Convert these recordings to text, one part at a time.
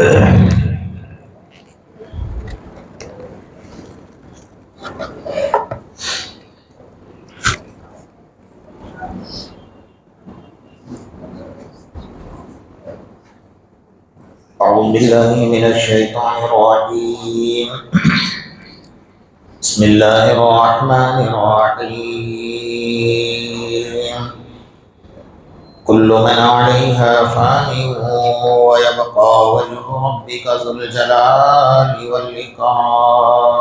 أعوذ بالله من الشيطان الرجيم. بسم الله الرحمن الرحيم. كل من عليها فان ويبقى وجه ربك ذو الجلال والإكرام.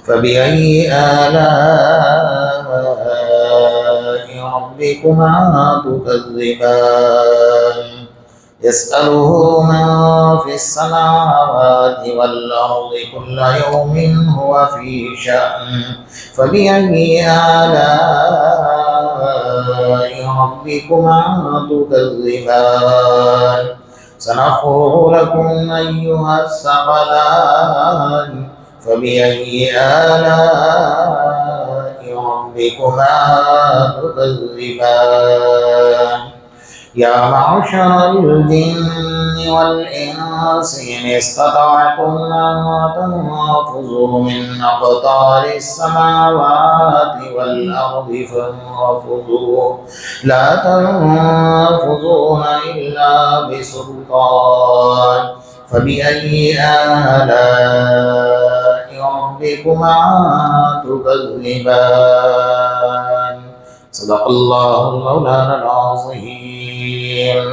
فبأي آلاء ربكما تكذبان؟ يسأله من في السماوات والأرض كل يوم هو في شأن. فبأي آلاء ربكما تكذبان؟ سنفرغ لكم أيها الثقلان. فبأي آلاء ربكما تكذبان؟ يا معشر الجن والإنس إن استطعتم أن تنفذوا من أقطار السماوات والأرض فانفذوا لا تنفذون إلا بسلطان. فبأي آلاء ربكما تكذبان؟ صدق اللہ مولانا العظیم.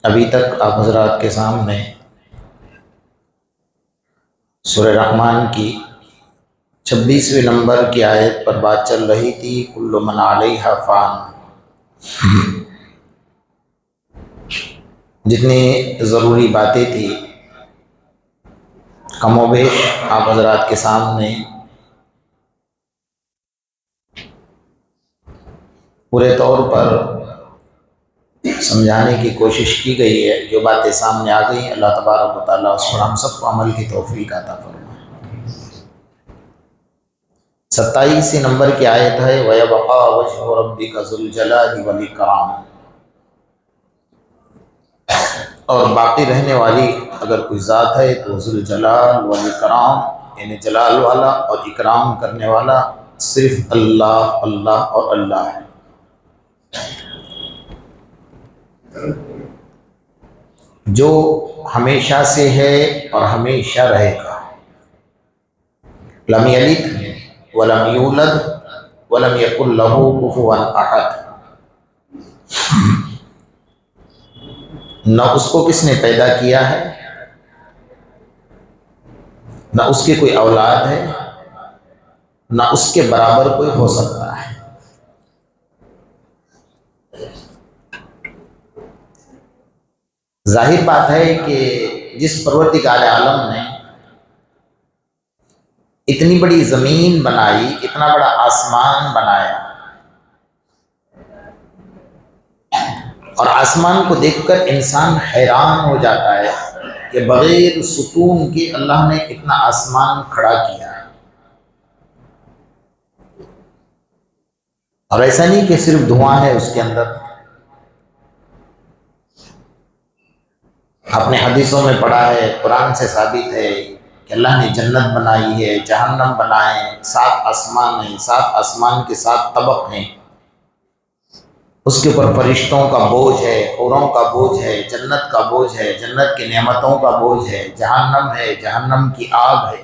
ابھی تک آپ حضرات کے سامنے سورہ رحمان کی 26ویں نمبر کی آیت پر بات چل رہی تھی. کل من علیہا فان. جتنی ضروری باتیں تھی کم و بیش آپ حضرات کے سامنے پورے طور پر سمجھانے کی کوشش کی گئی ہے. جو باتیں سامنے آ گئی اللہ تبارک و تعالیٰ اس پر ہم سب کو عمل کی توفیق عطا فرمائے. 27 نمبر کی آیت ہے وَيَبْقَى وَجْهُ رَبِّكَ ذُو الْجَلَالِ وَالْإِكْرَامِ. اور باقی رہنے والی اگر کوئی ذات ہے تو ذو الجلال والاکرام، یعنی جلال والا اور اکرام کرنے والا صرف اللہ اللہ اور اللہ ہے. جو ہمیشہ سے ہے اور ہمیشہ رہے گا. لم یلد ولم یولد ولم یکن لہ کفوا احد. نہ اس کو کس نے پیدا کیا ہے، نہ اس کے کوئی اولاد ہے، نہ اس کے برابر کوئی ہو سکتا ہے. ظاہر بات ہے کہ جس پروردگار عالم نے اتنی بڑی زمین بنائی، اتنا بڑا آسمان بنایا، اور آسمان کو دیکھ کر انسان حیران ہو جاتا ہے کہ بغیر ستون کے اللہ نے اتنا آسمان کھڑا کیا ہے. اور ایسا نہیں کہ صرف دھواں ہے اس کے اندر. آپ نے حدیثوں میں پڑھا ہے، قرآن سے ثابت ہے کہ اللہ نے جنت بنائی ہے، جہنم بنائے، 7 آسمان ہیں، 7 آسمان کے 7 طبق ہیں. اس کے اوپر فرشتوں کا بوجھ ہے، حوروں کا بوجھ ہے، جنت کا بوجھ ہے، جنت کی نعمتوں کا بوجھ ہے، جہنم ہے، جہنم کی آگ ہے.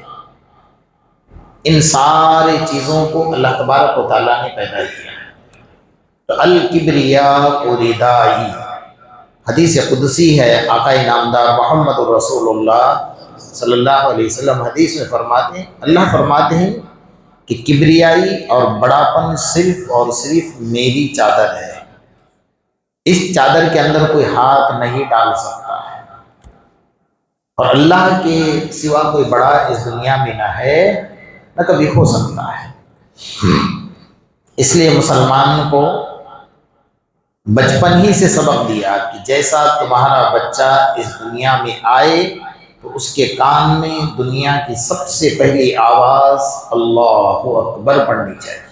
ان ساری چیزوں کو اللہ تبارک و تعالیٰ نے پیدا کیا. تو الکبریاء ردائی، حدیث قدسی ہے. آقا نامدار محمد الرسول اللہ صلی اللہ علیہ وسلم حدیث میں فرماتے ہیں، اللہ فرماتے ہیں کہ کبریائی اور بڑاپن صرف اور صرف میری چادر ہے. اس چادر کے اندر کوئی ہاتھ نہیں ڈال سکتا ہے، اور اللہ کے سوا کوئی بڑا اس دنیا میں نہ ہے نہ کبھی ہو سکتا ہے. اس لیے مسلمان کو بچپن ہی سے سبق دیا کہ جیسا تمہارا بچہ اس دنیا میں آئے تو اس کے کان میں دنیا کی سب سے پہلی آواز اللہ اکبر پڑھنی چاہیے.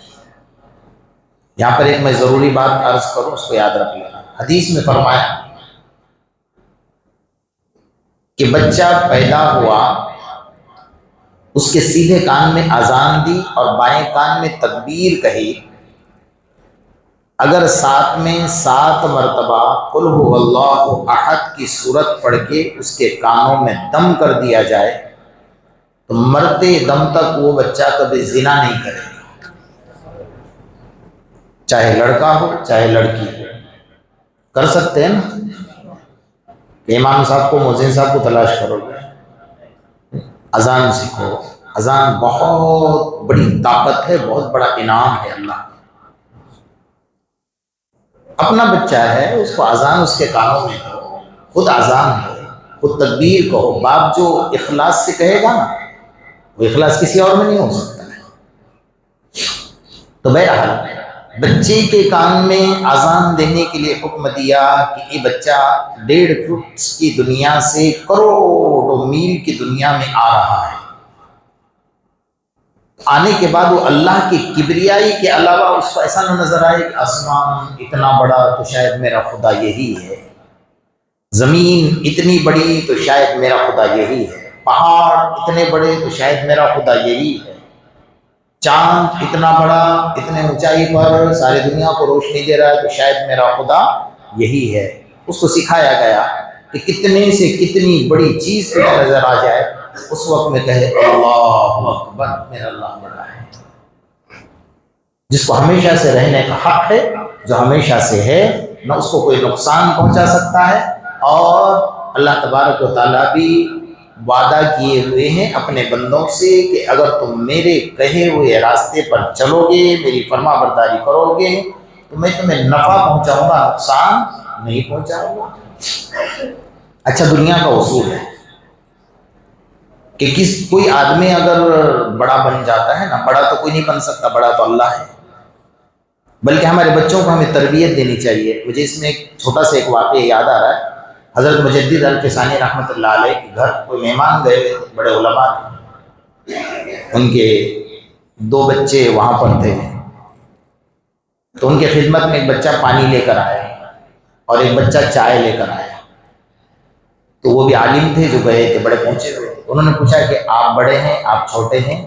یہاں پر ایک میں ضروری بات عرض کروں، اس کو یاد رکھ لینا۔ حدیث میں فرمایا کہ بچہ پیدا ہوا، اس کے سیدھے کان میں اذان دی اور بائیں کان میں تکبیر کہی، اگر ساتھ میں 7 مرتبہ قل هو اللہ احد کی سورت پڑھ کے اس کے کانوں میں دم کر دیا جائے تو مرتے دم تک وہ بچہ کبھی زنا نہیں کرے گا، چاہے لڑکا ہو چاہے لڑکی ہو۔ کر سکتے ہیں نا کہ امام صاحب کو، مؤذن صاحب کو تلاش کرو گے، اذان سیکھو۔ اذان بہت بڑی طاقت ہے، بہت بڑا انعام ہے اللہ کا۔ اپنا بچہ ہے، اس کو اذان اس کے کانوں میں کرو، خود اذان ہو، خود تکبیر کہو۔ باپ جو اخلاص سے کہے گا نا، وہ اخلاص کسی اور میں نہیں ہو سکتا ہے۔ تو بہرحال بچے کے کان میں اذان دینے کے لیے حکم دیا کہ یہ بچہ 1.5 فٹ کی دنیا سے کروڑوں میل کی دنیا میں آ رہا ہے۔ آنے کے بعد وہ اللہ کی کبریائی کے علاوہ اس کو ایسا نہ نظر آئے کہ آسمان اتنا بڑا تو شاید میرا خدا یہی ہے، زمین اتنی بڑی تو شاید میرا خدا یہی ہے، پہاڑ اتنے بڑے تو شاید میرا خدا یہی ہے، چاند اتنا بڑا، اتنے اونچائی پر ساری دنیا کو روشنی دے رہا ہے تو شاید میرا خدا یہی ہے۔ اس کو سکھایا گیا کہ کتنے سے کتنی بڑی چیز تجھے نظر آ جائے، اس وقت میں کہے اللہ اکبر، میرا اللہ بڑا ہے۔ جس کو ہمیشہ سے رہنے کا حق ہے، جو ہمیشہ سے ہے، نہ اس کو کوئی نقصان پہنچا سکتا ہے، اور اللہ تبارک و تعالیٰ بھی وعدہ کیے ہوئے ہیں اپنے بندوں سے کہ اگر تم میرے کہے ہوئے راستے پر چلو گے، میری فرما برداری کرو گے تو میں تمہیں نفع پہنچاؤں گا، نقصان نہیں پہنچاؤں گا۔ اچھا، دنیا کا اصول ہے کہ کوئی آدمی اگر بڑا بن جاتا ہے نا، بڑا تو کوئی نہیں بن سکتا، بڑا تو اللہ ہے، بلکہ ہمارے بچوں کو ہمیں تربیت دینی چاہیے۔ مجھے اس میں ایک چھوٹا سا ایک واقعہ یاد آ رہا ہے۔ حضرت مجدد الفسانی رحمۃ اللہ علیہ کے گھر کوئی مہمان گئے ہوئے تھے، بڑے علماء تھے، ان کے 2 بچے وہاں پر تھے، تو ان کے خدمت میں ایک بچہ پانی لے کر آیا اور ایک بچہ چائے لے کر آیا۔ تو وہ بھی عالم تھے جو گئے تھے، بڑے پہنچے ہوئے تھے۔ انہوں نے پوچھا کہ آپ بڑے ہیں، آپ چھوٹے ہیں؟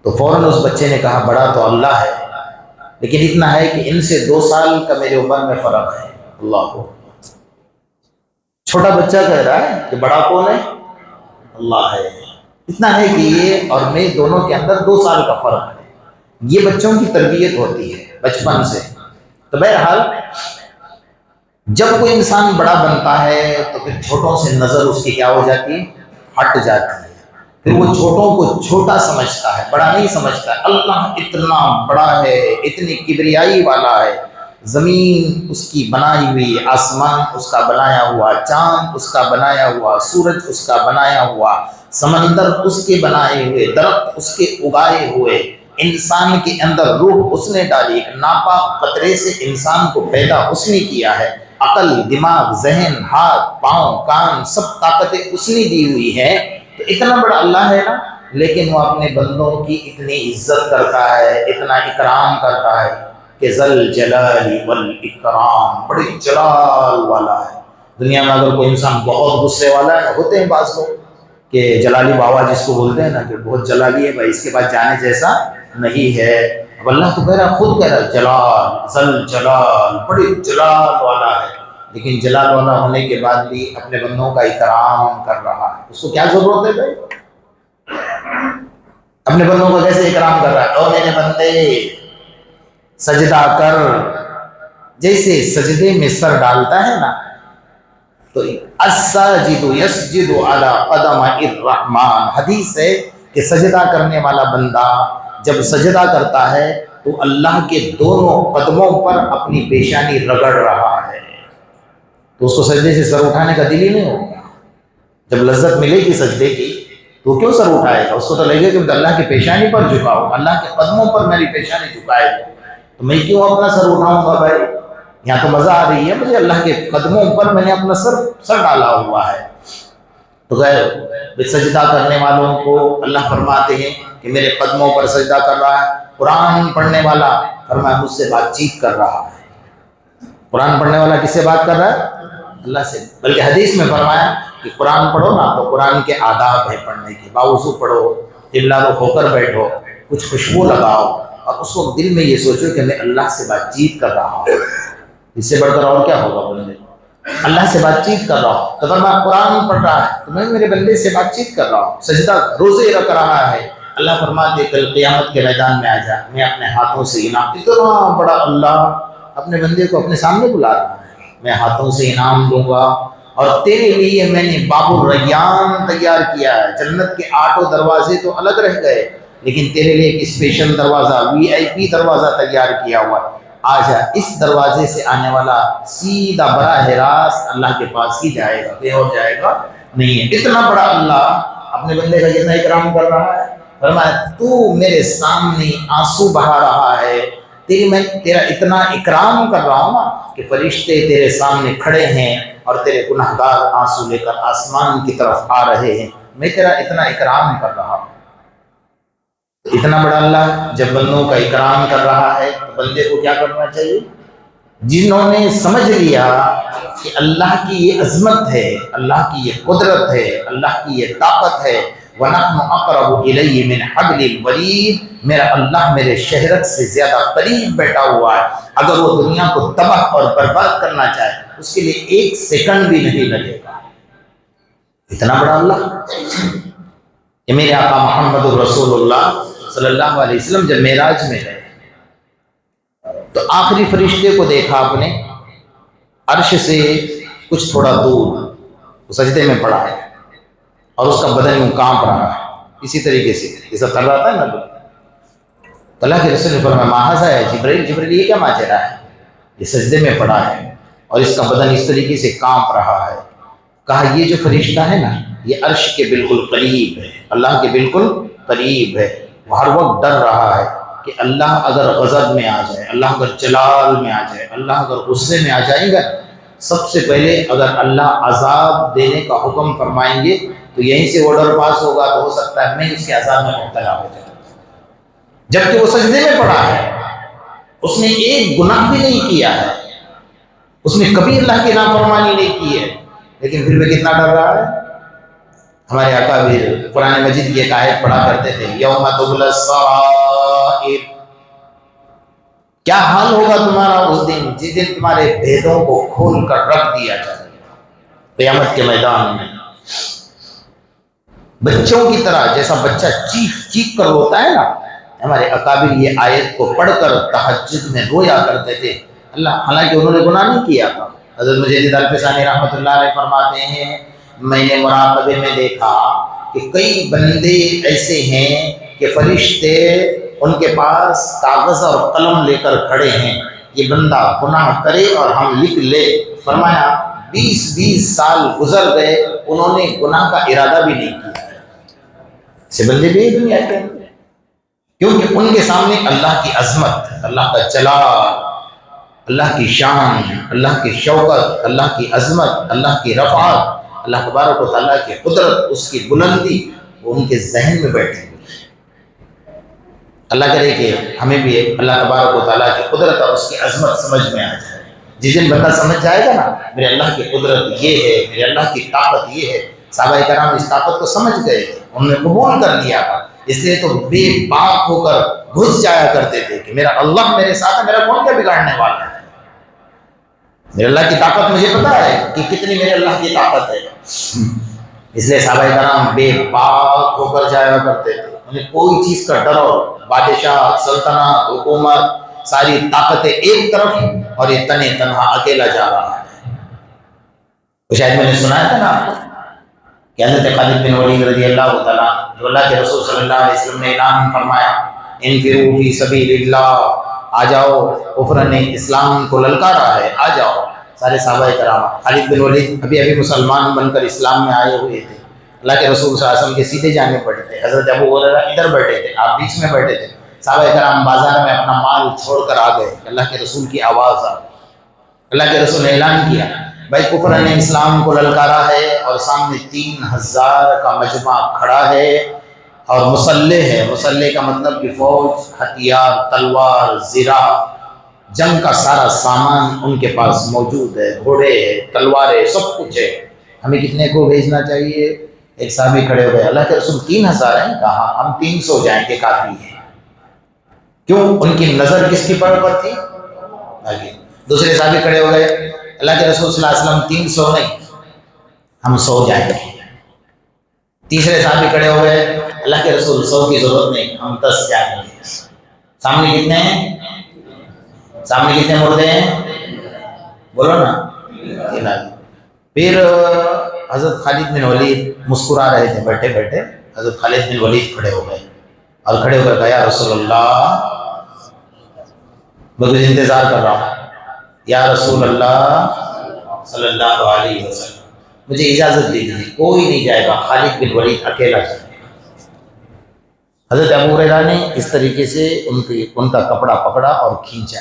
تو فوراً اس بچے نے کہا بڑا تو اللہ ہے، لیکن اتنا ہے کہ ان سے 2 سال کا میرے عمر میں فرق ہے۔ اللہ کو چھوٹا بچہ کہہ رہا ہے کہ بڑا کون ہے؟ اللہ ہے۔ اتنا ہے کہ یہ اور میں دونوں کے اندر 2 سال کا فرق ہے۔ یہ بچوں کی تربیت ہوتی ہے بچپن سے۔ تو بہرحال جب کوئی انسان بڑا بنتا ہے تو پھر چھوٹوں سے نظر اس کی کیا ہو جاتی ہے؟ ہٹ جاتی ہے۔ پھر وہ چھوٹوں کو چھوٹا سمجھتا ہے، بڑا نہیں سمجھتا ہے۔ اللہ اتنا بڑا ہے، اتنی کبریائی والا ہے، زمین اس کی بنائی ہوئی، آسمان اس کا بنایا ہوا، چاند اس کا بنایا ہوا، سورج اس کا بنایا ہوا، سمندر اس کے بنائے ہوئے، درخت اس کے اگائے ہوئے، انسان کے اندر روح اس نے ڈالی، ایک ناپاک قطرے سے انسان کو پیدا اس نے کیا ہے، عقل، دماغ، ذہن، ہاتھ، پاؤں، کان، سب طاقتیں اس نے دی ہوئی ہیں۔ تو اتنا بڑا اللہ ہے نا، لیکن وہ اپنے بندوں کی اتنی عزت کرتا ہے، اتنا اکرام کرتا ہے کہ ذل جلال والاکرام، بڑے جلال والا ہے۔ دنیا میں اگر کوئی انسان بہت غصے والا ہے، ہوتے ہیں بعض لوگ کہ جلالی بابا جس کو بولتے ہیں نا کہ بہت جلالی ہے بھائی، اس کے بعد جانے جیسا نہیں ہے۔ اب اللہ تو کہہ رہا ہے، خود کہہ رہا ہے جلال، ذل جلال، بڑے جلال والا ہے، لیکن جلال والا ہونے کے بعد بھی اپنے بندوں کا اکرام کر رہا ہے۔ اس کو کیا ضرورت ہے بھائی؟ اپنے بندوں کو کیسے اکرام کر رہا ہے؟ او میرے بندے سجدہ کر، جیسے سجدے میں سر ڈالتا ہے نا، تو الساجد یسجد علی قدم الرحمن، حدیث ہے کہ سجدہ کرنے والا بندہ جب سجدہ کرتا ہے تو اللہ کے دونوں قدموں پر اپنی پیشانی رگڑ رہا ہے، تو اس کو سجدے سے سر اٹھانے کا دل ہی نہیں ہوگا۔ جب لذت ملے گی سجدے کی تو کیوں سر اٹھائے گا؟ اس کو تو لگے کہ اللہ کی پیشانی پر جھکاؤ، اللہ کے قدموں پر میری پیشانی جھکائے گا، تو میں کیوں اپنا سر اٹھاؤں گا بھائی؟ یہاں تو مزہ آ رہی ہے مجھے، اللہ کے قدموں پر میں نے اپنا سر ڈالا ہوا ہے۔ تو غیر سجدہ کرنے والوں کو اللہ فرماتے ہیں کہ میرے قدموں پر سجدہ کر رہا ہے، قرآن پڑھنے والا فرمایا مجھ سے بات چیت کر رہا ہے۔ قرآن پڑھنے والا کس سے بات کر رہا ہے؟ اللہ سے۔ بلکہ حدیث میں فرمایا کہ قرآن پڑھو نا تو قرآن کے آداب ہے پڑھنے کے، باوضو پڑھو، قبلہ رخ ہو کر بیٹھو، کچھ خوشبو لگاؤ، اور اس وقت دل میں یہ سوچو کہ میں اللہ سے بات چیت کر رہا ہوں۔ اس سے بڑھ کر اور کیا ہوگا بولے؟ اللہ سے بات چیت کر رہا ہوں۔ تو فرمایا قرآن پڑھ رہا ہے تو میں میرے بندے سے بات چیت کر رہا ہوں، سجدہ روزے رکھ رہا ہے۔ اللہ فرماتے کل قیامت کے میدان میں آ جا، میں اپنے ہاتھوں سے انعام، اتنا بڑا اللہ اپنے بندے کو اپنے سامنے بلا رہا ہے، میں ہاتھوں سے انعام دوں گا، اور تیرے لیے میں نے باب الریان تیار کیا ہے۔ جنت کے 8 دروازے تو الگ رہ گئے، لیکن تیرے لیے ایک اسپیشل دروازہ، VIP دروازہ تیار کیا ہوا ہے۔ آ جا، اس دروازے سے آنے والا سیدھا براہ راست اللہ کے پاس ہی جائے گا، کہیں اور جائے گا نہیں ہے۔ اتنا بڑا اللہ اپنے بندے کا جتنا اکرام کر رہا ہے، فرمایا تو میرے سامنے آنسو بہا رہا ہے، میں تیرا اتنا اکرام کر رہا ہوں نا کہ فرشتے تیرے سامنے کھڑے ہیں اور تیرے گناہگار آنسو لے کر آسمان کی طرف آ رہے ہیں، میں تیرا اتنا اکرام کر رہا ہوں۔ اتنا بڑا اللہ جب بندوں کا اکرام کر رہا ہے تو بندے کو کیا کرنا چاہیے؟ جنہوں نے سمجھ لیا کہ اللہ کی یہ عظمت ہے، اللہ کی یہ قدرت ہے، اللہ کی یہ طاقت ہے، وَنَحْنُ أَقْرَبُ إِلَيْهِ مِنْ حَبْلِ الْوَرِيدِ، میرا اللہ میرے شہرت سے زیادہ قریب بیٹھا ہوا ہے، اگر وہ دنیا کو تباہ اور برباد کرنا چاہے اس کے لیے 1 سیکنڈ بھی نہیں لگے گا۔ اتنا بڑا اللہ۔ یہ میرے آقا محمد الرسول اللہ صلی اللہ علیہ وسلم جب معراج میں گئے تو آخری فرشتے کو دیکھا آپ نے، عرش سے کچھ تھوڑا دور، وہ سجدے میں پڑا ہے اور اس کا بدن یوں کانپ رہا ہے، اسی طریقے سے جیسا کر رہا تھا نا۔ تو اللہ کے رسول نے فرمایا ما ھذا ہے جبرائیل، جبرائیل یہ کیا ماجرا ہے؟ یہ سجدے میں پڑا ہے اور اس کا بدن اس طریقے سے کانپ رہا ہے۔ کہا یہ جو فرشتہ ہے نا یہ عرش کے بالکل قریب ہے، اللہ کے بالکل قریب ہے، وہ ہر وقت ڈر رہا ہے کہ اللہ اگر غضب میں آ جائے، اللہ اگر جلال میں آ جائے، اللہ اگر غصے میں آ جائیں گا، سب سے پہلے اگر اللہ عذاب دینے کا حکم فرمائیں گے تو یہیں سے آرڈر پاس ہوگا تو ہو سکتا ہے میں اس کے عذاب میں مبتلا ہو جاؤں۔ جبکہ وہ سجدے میں پڑا ہے، اس نے ایک گناہ بھی نہیں کیا ہے، اس نے کبھی اللہ کی نافرمانی نہیں کی ہے، لیکن پھر بھی کتنا ڈر رہا ہے۔ ہمارے اکابر قرآن مجید کی ایک آیت پڑھا کرتے تھے، یوم تبلی السرائر، کیا حال ہوگا تمہارا اس دن جس دن تمہارے بھیدوں کو کھول کر رکھ دیا جائے گا قیامت کے میدان میں۔ بچوں کی طرح، جیسا بچہ چیخ چیخ کر روتا ہے نا، ہمارے اکابر یہ آیت کو پڑھ کر تہجد میں رویا کرتے تھے۔ اللہ، حالانکہ انہوں نے گناہ نہیں کیا تھا۔ حضرت مجدد الفسانی رحمۃ اللہ علیہ فرماتے ہیں میں نے مراقبے میں دیکھا کہ کئی بندے ایسے ہیں کہ فرشتے ان کے پاس کاغذ اور قلم لے کر کھڑے ہیں، یہ بندہ گناہ کرے اور ہم لکھ لے۔ فرمایا 20 سال گزر گئے، انہوں نے گناہ کا ارادہ بھی نہیں کیا۔ ایسے بندے بھی دنیا کے اندر، کیونکہ ان کے سامنے اللہ کی عظمت، اللہ کا جلال، اللہ کی شان، اللہ کی شوکت، اللہ کی عظمت، اللہ کی رفعت، اللہ تبارک و تعالیٰ کی قدرت، اس کی بلندی، وہ ان کے ذہن میں بیٹھے ہوئے۔ اللہ کرے کہ ہمیں بھی اللہ تبارک و تعالیٰ کی قدرت اور اس کی عظمت سمجھ میں آ جائے۔ جس دن بندہ سمجھ جائے گا نا میرے اللہ کی قدرت یہ ہے، میرے اللہ کی طاقت یہ ہے، صحابہ کرام اس طاقت کو سمجھ گئے تھے، انہوں نے قبول کر لیا تھا، اس لیے تو بے باک ہو کر گھس جایا کرتے تھے کہ میرا اللہ میرے ساتھ ہے، میرا کون کیا بگاڑنے والا ہے۔ میرے اللہ کی طاقت مجھے پتا ہے کہ کتنی میرے اللہ کی طاقت ہے، اس لیے صحابہ کرام بے باک ہو کر جایا کرتے تھے، انہیں کوئی چیز کا ڈر، اور بادشاہ، سلطنت، حکومت، ساری طاقتیں ایک طرف اور یہ تنے تنہا اکیلا جا رہا ہے۔ تو شاید میں نے سنایا تھا نا آپ کو کہ حضرت خالد بن ولید رضی اللہ تعالیٰ، جو اللہ کے رسول صلی اللہ علیہ وسلم نے اعلان فرمایا انفروا فی سبیل اللہ، آ جاؤ، کفر نے اسلام کو للکارا ہے، آ جاؤ، سارے صحابہ کرام۔ خالد بن ولید ابھی مسلمان بن کر اسلام میں آئے ہوئے تھے، اللہ کے رسول صلی اللہ علیہ وسلم کے سیدھے جانے پڑے تھے، حضرت ابو ہریرہ ادھر بیٹھے تھے، آپ بیچ میں بیٹھے تھے، صحابہ کرام بازار میں اپنا مال چھوڑ کر آ گئے، اللہ کے رسول کی آواز آ گئی، اللہ کے رسول نے اعلان کیا بھائی کفر نے اسلام کو للکارا ہے، اور سامنے 3000 کا مجمع کھڑا ہے، اور مسلح ہے، مسلح کا مطلب کہ فوج، ہتھیار، تلوار، زرہ، جنگ کا سارا سامان ان کے پاس موجود ہے، گھوڑے ہے، تلواریں، سب کچھ ہے۔ ہمیں کتنے کو بھیجنا چاہیے؟ ایک صحابی کھڑے ہو گئے، اللہ کے رسول 3000 ہیں، کہا ہم 300 جائیں گے، کافی ہیں۔ کیوں؟ ان کی نظر کس کی پر تھی؟ آگے۔ دوسرے صحابی کھڑے ہو گئے، اللہ کے رسول صلی اللہ علیہ وسلم 300 نہیں، ہم 100 جائیں گے۔ تیسرے صحابی کھڑے ہو گئے، اللہ کے رسول 100 کی ضرورت نہیں، ہم 10 جائیں گے۔ سامنے کتنے ہیں؟ سامنے کتنے مردے ہیں؟ بولو نا۔ پھر حضرت خالد بن ولید مسکرا رہے تھے بیٹھے بیٹھے، حضرت خالد بن ولید کھڑے ہو گئے اور کھڑے ہو کر کہا یا رسول اللہ، میں تجھے انتظار کر رہا ہوں، یا رسول اللہ صلی اللہ علیہ وسلم مجھے اجازت دے دیجیے، کوئی نہیں جائے گا، خالد بن ولید اکیلا جائے گا۔ حضرت ابو ہریرہ نے اس طریقے سے ان کا کپڑا پکڑا اور کھینچا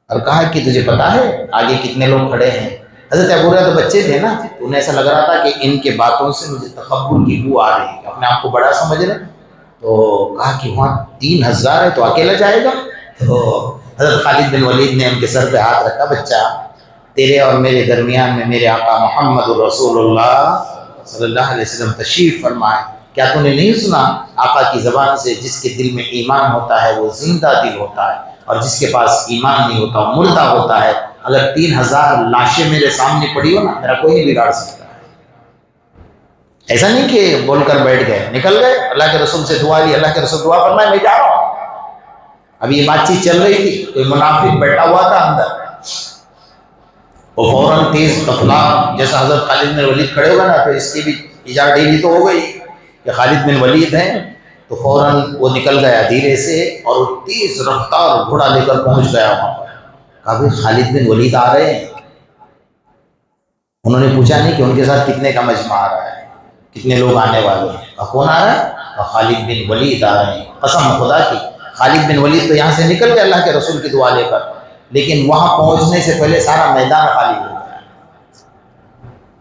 اور کہا کہ تجھے پتا ہے آگے کتنے لوگ کھڑے ہیں؟ حضرت ابو ہریرہ تو بچے تھے نا، انہیں ایسا لگ رہا تھا کہ ان کے باتوں سے مجھے تکبر کی بو آ رہی ہے، اپنے آپ کو بڑا سمجھ رہے، تو کہا کہ وہاں 3000 ہے تو اکیلا جائے گا؟ تو حضرت خالد بن ولید نے ان کے سر پہ ہاتھ رکھا، بچہ تیرے اور میرے درمیان میں میرے آقا محمد رسول اللہ صلی اللہ علیہ وسلم تشریف فرمائے، کیا تو نے نہیں سنا آقا کی زبان سے جس کے دل میں ایمان ہوتا ہے وہ زندہ دل ہوتا ہے، اور جس کے پاس ایمان نہیں ہوتا وہ مردہ ہوتا ہے۔ اگر 3000 لاشیں میرے سامنے پڑی ہو نا، میرا کوئی نہیں بگاڑ سکتا ہے۔ ایسا نہیں کہ بول کر بیٹھ گئے، نکل گئے، اللہ کے رسول سے دعا لی، اللہ کے رسول دعا فرمائے میں جا رہا ہوں۔ اب یہ بات چیت چل رہی تھی، کوئی منافق بیٹھا ہوا تھا اندر، وہ فوراً تیز تفلا، جیسا حضرت خالد بن ولید کھڑے ہو گئے نا تو اس کی بھی اجازت ڈیلی تو ہو گئی کہ خالد بن ولید ہیں، تو فوراً وہ نکل گیا دھیرے سے اور تیز رفتار گھوڑا لے کر پہنچ گیا وہاں پر۔ کہا بھائی خالد بن ولید آ رہے ہیں۔ انہوں نے پوچھا نہیں کہ ان کے ساتھ کتنے کا مجمع آ رہا ہے، کتنے لوگ آنے والے ہیں؟ کہا کون آ رہا ہے؟ کہا خالد بن ولید آ رہے ہیں۔ قسم خدا کی خالد بن ولید تو یہاں سے نکل گئے اللہ کے رسول کی دعا لے کر، لیکن وہاں پہنچنے سے پہلے سارا میدان خالی ہو گیا،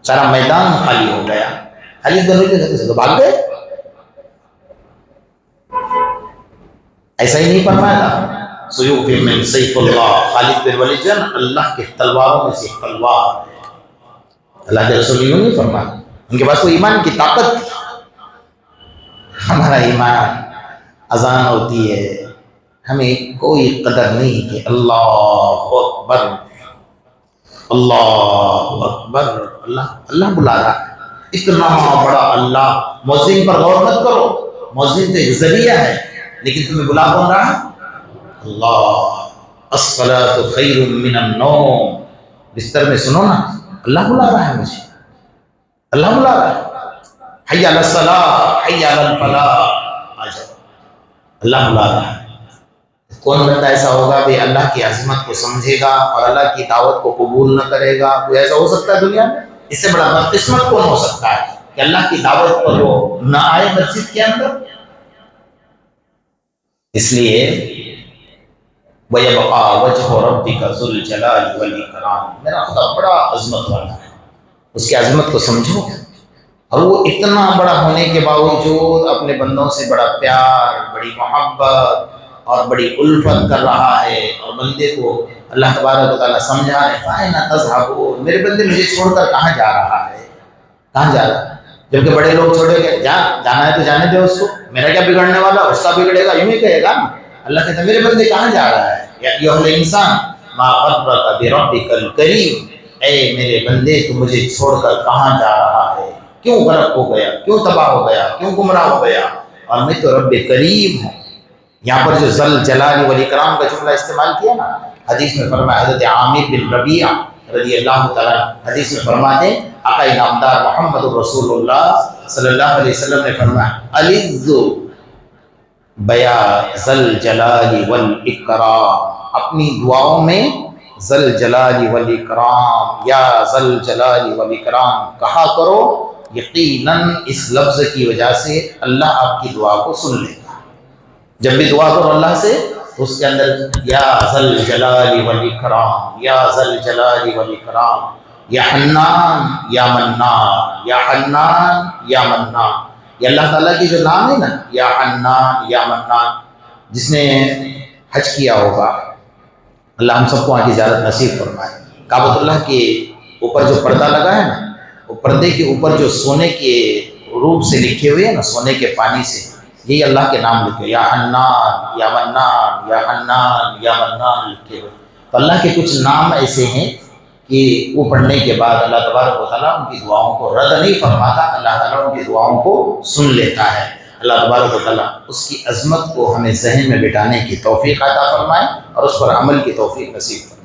سارا میدان خالی ہو گیا۔ خالد بن ولید سے تو بھاگ گئے۔ ایسا ہی نہیں فرمایا تھا سیوف من سیف اللہ، خالد بن ولید جن اللہ کے تلواروں میں سے تلوار ہے۔ اللہ کے رسول یوں نہیں فرمایا، ان کے پاس وہ ایمان کی طاقت تھی۔ ہمارا ایمان اذان ہوتی ہے ہمیں کوئی قدر نہیں کہ اللہ اکبر اللہ اکبر، اللہ بلا رہا ہے، اتنا بڑا اللہ۔ مؤذن پر غور مت کرو، مؤذن تو ایک ذریعہ ہے، لیکن تمہیں بلا کون رہا ہے؟ اللہ۔ الصلاۃ خیر من النوم، بستر میں سنو نا، اللہ بلا رہا ہے مجھے، اللہ بلا رہا ہے، حی علی الصلاۃ حی علی الفلاح، آ جاؤ، اللہ بلا رہا ہے۔ کون بندہ ایسا ہوگا بھی اللہ کی عظمت کو سمجھے گا اور اللہ کی دعوت کو قبول نہ کرے گا؟ کوئی ایسا ہو سکتا ہے دنیا میں؟ اس سے بڑا بدقسمت کون ہو سکتا ہے کہ اللہ کی دعوت پر وہ نہ آئے مسجد کے اندر؟ اس لیے وَيَبْقَى وَجْهُ رَبِّكَ ذُو الْجَلَالِ وَالْإِكْرَامِ، میرا خدا بڑا عظمت والا ہے، اس کی عظمت کو سمجھو۔ اور وہ اتنا بڑا ہونے کے باوجود اپنے بندوں سے بڑا پیار، بڑی محبت اور بڑی الفت کر رہا ہے، اور بندے کو اللہ تبارک و تعالیٰ سمجھا ہے فَأَيْنَ تَذْهَبُونَ، میرے بندے مجھے چھوڑ کر کہاں جا رہا ہے، کہاں جا رہا ہے؟ جبکہ بڑے لوگ چھوڑے گئے، جانا ہے تو جانے دے اس کو، میرا کیا بگڑنے والا، اس کا بگڑے گا، یوں ہی کہے گا نا۔ اللہ کہتا ہے میرے بندے کہاں جا رہا ہے؟ یا ایھا الانسان ما غرک بربک الکریم، اے میرے بندے تو مجھے چھوڑ کر کہاں جا رہا ہے، کیوں غرق ہو گیا، کیوں تباہ ہو گیا، کیوں گمراہ ہو گیا؟ اور میں تو رب کریم ہوں۔ یہاں پر جو ذل جلال والاکرام کا جملہ استعمال کیا نا، حدیث میں فرمایا، حضرت عامر بن ربیعہ رضی اللہ تعالیٰ حدیث میں فرماتے ہیں، آقا انعامدار محمد رسول اللہ صلی اللہ علیہ وسلم نے فرمایا الذ بیا ذل جلال والاکرام، اپنی دعاؤں میں ذل جلال والاکرام، یا ذل جلال والاکرام کہا کرو، یقیناً اس لفظ کی وجہ سے اللہ آپ کی دعا کو سن لے گا۔ جب بھی دعا کرو اللہ سے تو اس کے اندر یا ذل جلال والاکرام، یا ذل جلال والاکرام، یا حنان یا منان، یا حنان یا منان، یہ اللہ تعالیٰ کی جو نام ہے نا، یا حنان یا منان، جس نے حج کیا ہوگا اللہ ہم سب کو وہاں کی زیارت نصیب فرمائے۔ کعبۃ اللہ کے اوپر جو پردہ لگا ہے نا، وہ پردے کے اوپر جو سونے کے روپ سے لکھے ہوئے ہیں نا، سونے کے پانی سے، یہی اللہ کے نام لکھے، یا حنان یا منان یا حنان یا منان لکھے ہوئے۔ تو اللہ کے کچھ نام ایسے ہیں کہ وہ پڑھنے کے بعد اللہ تبارک و تعالیٰ ان کی دعاؤں کو رد نہیں فرماتا، اللہ تعالیٰ ان کی دعاؤں کو سن لیتا ہے۔ اللہ تبارک و تعالیٰ اس کی عظمت کو ہمیں ذہن میں بٹھانے کی توفیق عطا فرمائے اور اس پر عمل کی توفیق نصیب فرمائے۔